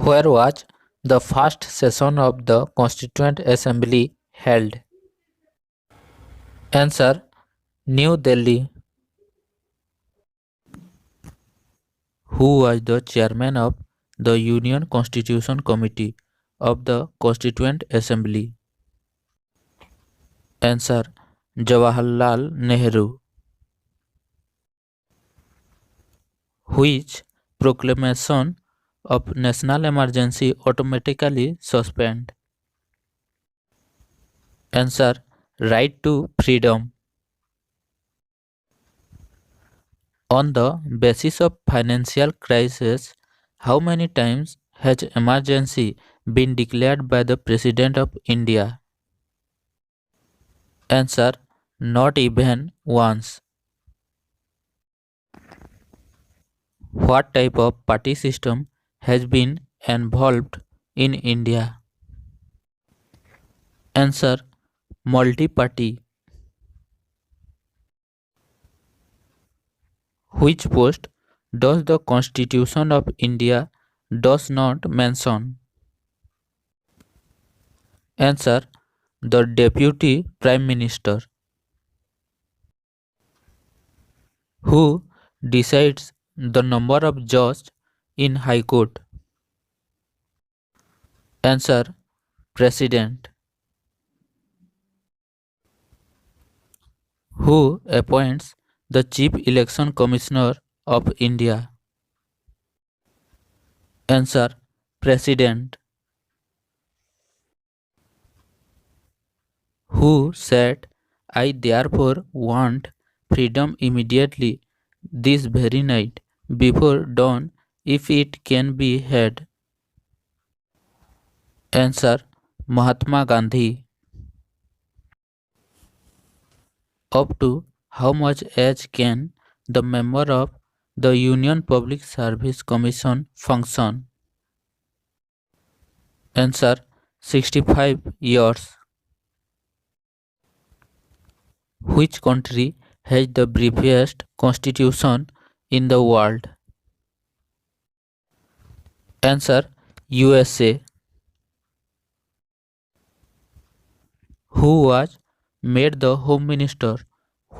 Where was the first session of the Constituent Assembly held? Answer: New Delhi. Who was the chairman of the Union Constitution Committee of the Constituent Assembly? Answer: Jawaharlal Nehru. Which proclamation of national emergency automatically suspend? Answer: Right to freedom. On the basis of financial crisis, how many times has emergency been declared by the President of India? Answer: Not even once. What type of party system has been evolved in India? Answer: Multi-party. Which post does the Constitution of India does not mention? Answer: The Deputy Prime Minister. Who decides the number of judges in High Court? Answer: President. Who appoints the Chief Election Commissioner of India? Answer: President. Who said, "I therefore want freedom immediately, this very night, before dawn, if it can be had"? Answer: Mahatma Gandhi. Up to how much age can the member of the Union Public Service Commission function? Answer: 65 years. Which country has the briefest constitution in the world? Answer: USA. Who was made the Home Minister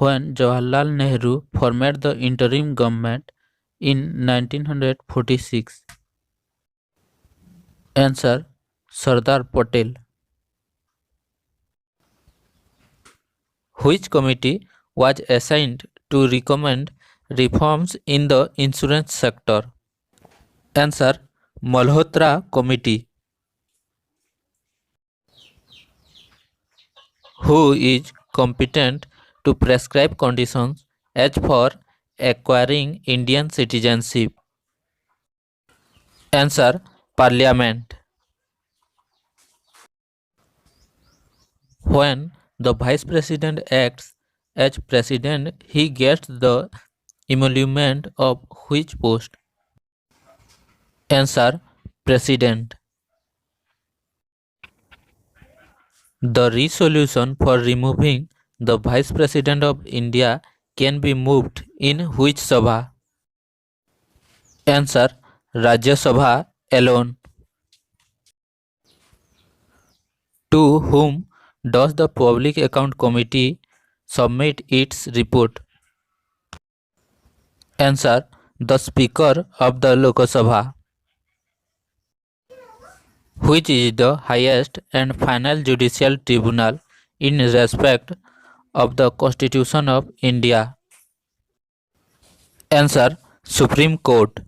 when Jawaharlal Nehru formed the interim government in 1946? Answer: Sardar Patel. Which committee was assigned to recommend reforms in the insurance sector? Answer: Malhotra Committee. Who is competent to prescribe conditions as for acquiring Indian citizenship? Answer: Parliament. When the Vice President acts as President, he gets the emolument of which post? Answer: President. The resolution for removing the Vice President of India can be moved in which Sabha? Answer: Rajya Sabha alone. To whom does the Public Account Committee submit its report? Answer: The Speaker of the Lok Sabha. Which is the highest and final judicial tribunal in respect of the Constitution of India? Answer: Supreme Court.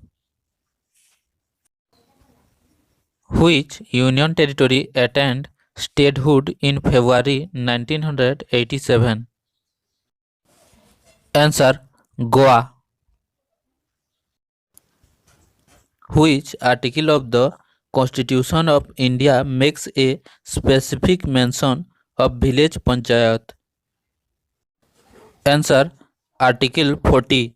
Which Union Territory attained statehood in February 1987? Answer: Goa. Which article of the Constitution of India makes a specific mention of village panchayat? Answer: Article 40.